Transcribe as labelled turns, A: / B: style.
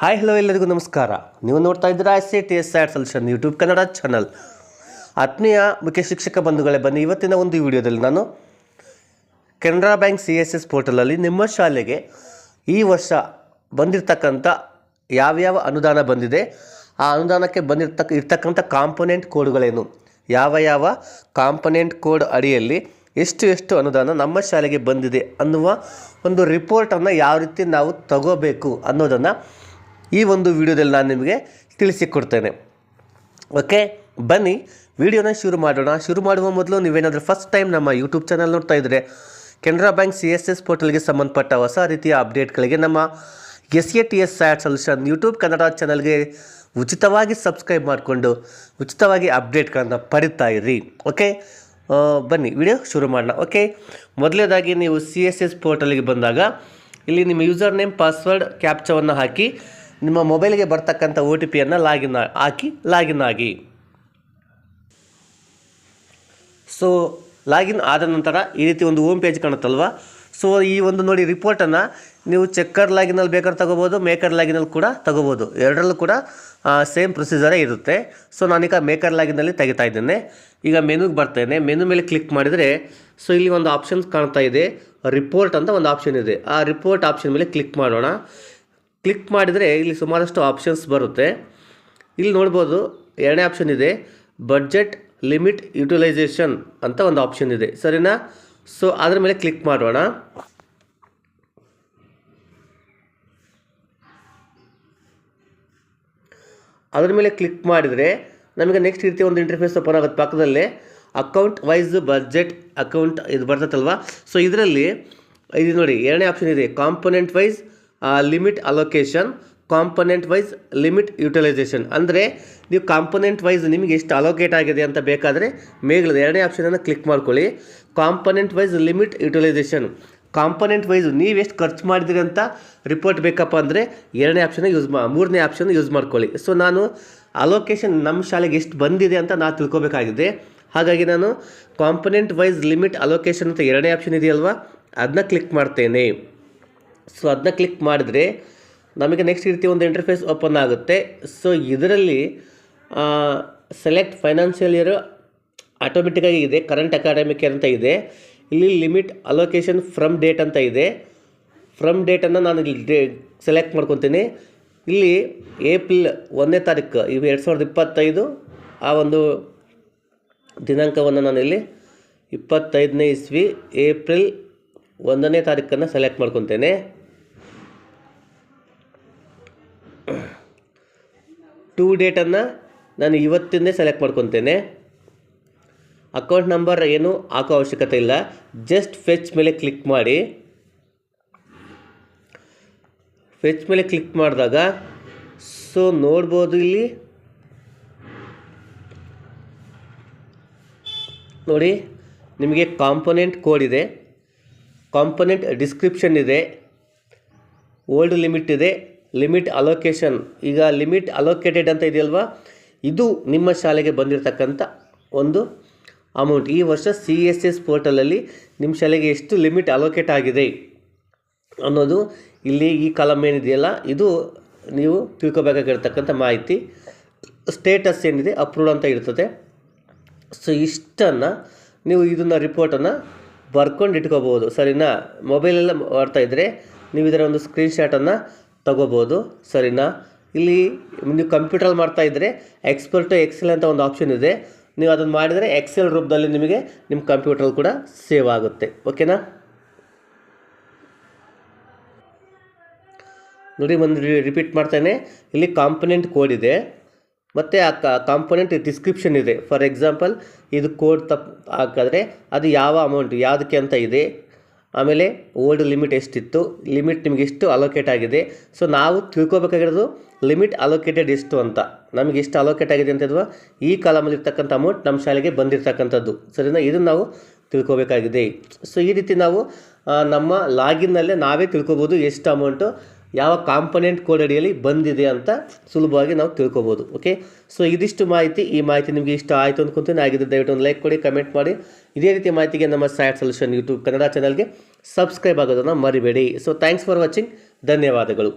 A: Hi hello ಎಲ್ಲರಿಗೂ ನಮಸ್ಕಾರ. ನೀವು ನೋಡ್ತಾ ಇದ್ದೀರಾ SATS SAT solution YouTube Kannada channel. ಆತ್ಮೀಯ ಮುಖ್ಯ ಶಿಕ್ಷಕ ಬಂಧುಗಳೇ, ಬನ್ನಿ ಇವತ್ತಿನ ಒಂದು ವಿಡಿಯೋದಲ್ಲಿ ನಾನು ಕೆನರಾ ಬ್ಯಾಂಕ್ CSS ಪೋರ್ಟಲಲ್ಲಿ ನಿಮ್ಮ ಶಾಲೆಗೆ ಈ ವರ್ಷ ಬಂದಿರತಕ್ಕಂಥ ಯಾವ್ಯಾವ ಅನುದಾನ ಬಂದಿದೆ, ಆ ಅನುದಾನಕ್ಕೆ ಇರ್ತಕ್ಕಂಥ ಕಾಂಪೊನೆಂಟ್ ಕೋಡ್ಗಳೇನು, ಯಾವ ಕಾಂಪೊನೆಂಟ್ ಕೋಡ್ ಅಡಿಯಲ್ಲಿ ಎಷ್ಟು ಅನುದಾನ ನಮ್ಮ ಶಾಲೆಗೆ ಬಂದಿದೆ ಅನ್ನುವ ಒಂದು ರಿಪೋರ್ಟನ್ನು ಯಾವ ರೀತಿ ನಾವು ತಗೋಬೇಕು ಅನ್ನೋದನ್ನು ಈ ಒಂದು ವಿಡಿಯೋದಲ್ಲಿ ನಾನು ನಿಮಗೆ ತಿಳಿಸಿಕೊಡ್ತೇನೆ. ಓಕೆ, ಬನ್ನಿ ವಿಡಿಯೋನ ಶುರು ಮಾಡೋಣ. ಶುರು ಮಾಡುವ ಮೊದಲು ನೀವೇನಾದರೂ ಫಸ್ಟ್ ಟೈಮ್ ನಮ್ಮ ಯೂಟ್ಯೂಬ್ ಚಾನಲ್ ನೋಡ್ತಾ ಇದ್ದರೆ ಕೆನರಾ ಬ್ಯಾಂಕ್ CSS ಪೋರ್ಟಲ್ಗೆ ಸಂಬಂಧಪಟ್ಟ ಹೊಸ ರೀತಿಯ ಅಪ್ಡೇಟ್ಗಳಿಗೆ ನಮ್ಮ SATS SAT solution YouTube Kannada ಚಾನಲ್ಗೆ ಉಚಿತವಾಗಿ ಸಬ್ಸ್ಕ್ರೈಬ್ ಮಾಡಿಕೊಂಡು ಉಚಿತವಾಗಿ ಅಪ್ಡೇಟ್ಗಳನ್ನು ಪಡಿತಾ ಇರಿ. ಓಕೆ, ಬನ್ನಿ ವಿಡಿಯೋ ಶುರು ಮಾಡೋಣ. ಓಕೆ, ಮೊದಲನೇದಾಗಿ ನೀವು CSS ಪೋರ್ಟಲ್ಗೆ ಬಂದಾಗ ಇಲ್ಲಿ ನಿಮ್ಮ ಯೂಸರ್ ನೇಮ್, ಪಾಸ್ವರ್ಡ್, ಕ್ಯಾಪ್ಚಾವನ್ನು ಹಾಕಿ ನಿಮ್ಮ ಮೊಬೈಲ್ಗೆ ಬರ್ತಕ್ಕಂಥ OTPಯನ್ನು ಲಾಗಿನ್ ಆಗಿ. ಸೊ ಲಾಗಿನ್ ಆದ ನಂತರ ಈ ರೀತಿ ಒಂದು ಹೋಮ್ ಪೇಜ್ ಕಾಣುತ್ತಲ್ವ. ಸೊ ಈ ಒಂದು ನೋಡಿ ರಿಪೋರ್ಟನ್ನು ನೀವು ಚೆಕ್ಕರ್ ಲಾಗಿನಲ್ಲಿ ಬೇಕಾದ್ರೆ ತಗೋಬೋದು, ಮೇಕರ್ ಲಾಗಿನಲ್ಲಿ ಕೂಡ ತಗೋಬೋದು. ಎರಡರಲ್ಲೂ ಕೂಡ ಸೇಮ್ ಪ್ರೊಸೀಜರೇ ಇರುತ್ತೆ. ಸೊ ನಾನೀಗ ಮೇಕರ್ ಲಾಗಿನಲ್ಲಿ ತೆಗಿತಾ ಇದ್ದೇನೆ. ಈಗ ಮೆನುಗೆ ಬರ್ತೇನೆ. ಮೆನು ಮೇಲೆ ಕ್ಲಿಕ್ ಮಾಡಿದರೆ ಸೊ ಇಲ್ಲಿ ಒಂದು ಆಪ್ಷನ್ಸ್ ಕಾಣ್ತಾ ಇದೆ, ರಿಪೋರ್ಟ್ ಅಂತ ಒಂದು ಆಪ್ಷನ್ ಇದೆ. ಆ ರಿಪೋರ್ಟ್ ಆಪ್ಷನ್ ಮೇಲೆ ಕ್ಲಿಕ್ ಮಾಡೋಣ. ಕ್ಲಿಕ್ ಮಾಡಿದರೆ ಇಲ್ಲಿ ಸುಮಾರಷ್ಟು ಆಪ್ಷನ್ಸ್ ಬರುತ್ತೆ. ಇಲ್ಲಿ ನೋಡ್ಬೋದು ಎರಡನೇ ಆಪ್ಷನ್ ಇದೆ, ಬಡ್ಜೆಟ್ ಲಿಮಿಟ್ ಯುಟಿಲೈಸೇಷನ್ ಅಂತ ಒಂದು ಆಪ್ಷನ್ ಇದೆ, ಸರಿನಾ? ಸೊ ಅದರ ಮೇಲೆ ಕ್ಲಿಕ್ ಮಾಡೋಣ. ಅದರ ಮೇಲೆ ಕ್ಲಿಕ್ ಮಾಡಿದರೆ ನಮಗೆ ನೆಕ್ಸ್ಟ್ ರೀತಿ ಒಂದು ಇಂಟರ್ಫೇಸ್ ಓಪನ್ ಆಗುತ್ತೆ. ಪಕ್ಕದಲ್ಲೇ ಅಕೌಂಟ್ ವೈಸ್ ಬಡ್ಜೆಟ್ ಅಕೌಂಟ್ ಇದು ಬರ್ತೈತಲ್ವ. ಸೊ ಇದರಲ್ಲಿ ಇದು ನೋಡಿ ಎರಡನೇ ಆಪ್ಷನ್ ಇದೆ, component wise limit allocation, component wise limit utilisation. ಅಂದರೆ ನೀವು ಕಾಂಪೊನೆಂಟ್ ವೈಸ್ ನಿಮಗೆ ಎಷ್ಟು ಅಲೋಕೇಟ್ ಆಗಿದೆ ಅಂತ ಬೇಕಾದರೆ ಮೇಲ್ಗಡೆ ಎರಡನೇ ಆಪ್ಷನನ್ನು ಕ್ಲಿಕ್ ಮಾಡ್ಕೊಳ್ಳಿ. Component wise limit utilisation, component wise ನೀವು ಎಷ್ಟು ಖರ್ಚು ಮಾಡಿದಿರಿ ಅಂತ ರಿಪೋರ್ಟ್ ಬೇಕಪ್ಪ ಅಂದರೆ ಮೂರನೇ ಆಪ್ಷನ್ ಯೂಸ್ ಮಾಡ್ಕೊಳ್ಳಿ. ಸೊ ನಾನು ಅಲೋಕೇಶನ್ ನಮ್ಮ ಶಾಲೆಗೆ ಎಷ್ಟು ಬಂದಿದೆ ಅಂತ ನಾನು ತಿಳ್ಕೊಬೇಕಾಗಿದೆ. ಹಾಗಾಗಿ ನಾನು ಕಾಂಪೊನೆಂಟ್ ವೈಸ್ ಲಿಮಿಟ್ ಅಲೋಕೇಶನ್ ಅಂತ ಎರಡನೇ ಆಪ್ಷನ್ ಇದೆಯಲ್ವ, ಅದನ್ನ ಕ್ಲಿಕ್ ಮಾಡ್ತೇನೆ. ಸೊ ಅದನ್ನ ಕ್ಲಿಕ್ ಮಾಡಿದರೆ ನಮಗೆ ನೆಕ್ಸ್ಟ್ ರೀತಿ ಒಂದು ಇಂಟರ್ಫೇಸ್ ಓಪನ್ ಆಗುತ್ತೆ. ಸೊ ಇದರಲ್ಲಿ ಸೆಲೆಕ್ಟ್ ಫೈನಾನ್ಷಿಯಲ್ ಇಯರ್ ಆಟೋಮೆಟಿಕ್ಕಾಗಿ ಇದೆ, ಕರೆಂಟ್ ಅಕಾಡೆಮಿಕ್ ಇಯರ್ ಅಂತ ಇದೆ. ಇಲ್ಲಿ ಲಿಮಿಟ್ ಅಲೋಕೇಶನ್ ಫ್ರಮ್ ಡೇಟ್ ಅಂತ ಇದೆ. ಫ್ರಮ್ ಡೇಟನ್ನು ನಾನು ಇಲ್ಲಿ ಸೆಲೆಕ್ಟ್ ಮಾಡ್ಕೊತೀನಿ. ಇಲ್ಲಿ ಏಪ್ರಿಲ್ 1ನೇ ತಾರೀಕು 2025 ಆ ಒಂದು ದಿನಾಂಕವನ್ನು ನಾನು ಇಲ್ಲಿ 25ನೇ ಇಸ್ವಿ ಏಪ್ರಿಲ್ 1ನೇ ತಾರೀಕನ್ನು ಸೆಲೆಕ್ಟ್ ಮಾಡ್ಕೊತೇನೆ. ಟು ಡೇಟನ್ನು ನಾನು ಇವತ್ತಿಂದೇ ಸೆಲೆಕ್ಟ್ ಮಾಡ್ಕೊತೇನೆ. ಅಕೌಂಟ್ ನಂಬರ್ ಏನು ಹಾಕೋ ಅವಶ್ಯಕತೆ ಇಲ್ಲ, ಜಸ್ಟ್ ಫೆಚ್ ಮೇಲೆ ಕ್ಲಿಕ್ ಮಾಡಿ. ಫೆಚ್ ಮೇಲೆ ಕ್ಲಿಕ್ ಮಾಡಿದಾಗ ಸೊ ನೋಡ್ಬೋದು ಇಲ್ಲಿ ನೋಡಿ ನಿಮಗೆ ಕಾಂಪೊನೆಂಟ್ ಕೋಡ್ ಇದೆ, ಕಾಂಪೊನೆಂಟ್ ಡಿಸ್ಕ್ರಿಪ್ಷನ್ ಇದೆ, ಓಲ್ಡ್ ಲಿಮಿಟ್ ಇದೆ, ಲಿಮಿಟ್ ಅಲೋಕೇಶನ್. ಈಗ ಲಿಮಿಟ್ ಅಲೋಕೇಟೆಡ್ ಅಂತ ಇದೆಯಲ್ವಾ, ಇದು ನಿಮ್ಮ ಶಾಲೆಗೆ ಬಂದಿರತಕ್ಕಂಥ ಒಂದು ಅಮೌಂಟ್. ಈ ವರ್ಷ CSS ಪೋರ್ಟಲಲ್ಲಿ ನಿಮ್ಮ ಶಾಲೆಗೆ ಎಷ್ಟು ಲಿಮಿಟ್ ಅಲೋಕೇಟ್ ಆಗಿದೆ ಅನ್ನೋದು ಇಲ್ಲಿ ಈ ಕಾಲಮ್ ಏನಿದೆಯಲ್ಲ ಇದು ನೀವು ತಿಳ್ಕೊಬೇಕಾಗಿರ್ತಕ್ಕಂಥ ಮಾಹಿತಿ. ಸ್ಟೇಟಸ್ ಏನಿದೆ ಅಪ್ರೂವ್ಡ್ ಅಂತ ಇರ್ತದೆ. ಸೊ ಇಷ್ಟನ್ನು ನೀವು ಇದನ್ನು ರಿಪೋರ್ಟನ್ನು ಬರ್ಕೊಂಡು ಇಟ್ಕೋಬೋದು, ಸರಿನಾ? ಮೊಬೈಲೆಲ್ಲ ಮಾಡ್ತಾಯಿದ್ರೆ ನೀವು ಇದರ ಒಂದು ಸ್ಕ್ರೀನ್ಶಾಟನ್ನು ತಗೋಬೋದು, ಸರಿನಾ? ಇಲ್ಲಿ ನೀವು ಕಂಪ್ಯೂಟರಲ್ಲಿ ಮಾಡ್ತಾಯಿದ್ರೆ ಎಕ್ಸ್ಪರ್ಟ್ ಎಕ್ಸೆಲ್ ಅಂತ ಒಂದು ಆಪ್ಷನ್ ಇದೆ. ನೀವು ಅದನ್ನು ಮಾಡಿದರೆ ಎಕ್ಸೆಲ್ ರೂಪದಲ್ಲಿ ನಿಮಗೆ ನಿಮ್ಮ ಕಂಪ್ಯೂಟರ್ ಕೂಡ ಸೇವ್ ಆಗುತ್ತೆ. ಓಕೆನಾ? ನೋಡಿ ಒಂದು ರಿಪೀಟ್ ಮಾಡ್ತೇನೆ. ಇಲ್ಲಿ ಕಾಂಪೊನೆಂಟ್ ಕೋಡ್ ಇದೆ ಮತ್ತು ಆ ಕಾಂಪೊನೆಂಟ್ ಡಿಸ್ಕ್ರಿಪ್ಷನ್ ಇದೆ. ಫಾರ್ ಎಕ್ಸಾಂಪಲ್ ಇದು ಕೋಡ್ ಹಾಕಿದ್ರೆ ಅದು ಯಾವ ಅಮೌಂಟ್ ಯಾವುದಕ್ಕೆ ಅಂತ ಇದೆ, ಆಮೇಲೆ ಓಲ್ಡ್ ಲಿಮಿಟ್ ಎಷ್ಟಿತ್ತು, ಲಿಮಿಟ್ ನಿಮಗೆ ಎಷ್ಟು ಅಲೋಕೇಟ್ ಆಗಿದೆ. ಸೊ ನಾವು ತಿಳ್ಕೊಬೇಕಾಗಿರೋದು ಲಿಮಿಟ್ ಅಲೋಕೇಟೆಡ್ ಎಷ್ಟು ಅಂತ, ನಮಗೆ ಎಷ್ಟು ಅಲೋಕೇಟ್ ಆಗಿದೆ ಅಂತಂದ್ರೆ ಈ ಕಾಲಮಲ್ಲಿ ಇರ್ತಕ್ಕಂಥ ಅಮೌಂಟ್ ನಮ್ಮ ಶಾಲೆಗೆ ಬಂದಿರತಕ್ಕಂಥದ್ದು, ಸರಿನಾ? ಇದನ್ನು ನಾವು ತಿಳ್ಕೊಬೇಕಾಗಿದೆ. ಸೊ ಈ ರೀತಿ ನಾವು ನಮ್ಮ ಲಾಗಿನ್ನಲ್ಲೇ ನಾವೇ ತಿಳ್ಕೊಬೋದು ಎಷ್ಟು ಅಮೌಂಟು ಯಾವ ಕಾಂಪೊನೆಂಟ್ ಕೋಡ್ ಅಡಿಯಲ್ಲಿ ಬಂದಿದೆ ಅಂತ ಸುಲಭವಾಗಿ ನಾವು ತಿಳ್ಕೊಬೋದು. ಓಕೆ, ಸೊ ಇದಿಷ್ಟು ಮಾಹಿತಿ. ಈ ಮಾಹಿತಿ ನಿಮಗೆ ಇಷ್ಟ ಆಯಿತು ಅಂದ್ಕೊತೀನಿ. ಆಗಿದ್ದರೆ ದಯವಿಟ್ಟು ಒಂದು ಲೈಕ್ ಕೊಡಿ, ಕಮೆಂಟ್ ಮಾಡಿ. ಇದೇ ರೀತಿ ಮಾಹಿತಿಗೆ ನಮ್ಮ SAT ಸೊಲ್ಯೂಷನ್ ಯೂಟ್ಯೂಬ್ ಕನ್ನಡ ಚಾನಲ್ಗೆ ಸಬ್ಸ್ಕ್ರೈಬ್ ಆಗೋದನ್ನು ಮರಿಬೇಡಿ. So thanks for watching. ಧನ್ಯವಾದಗಳು.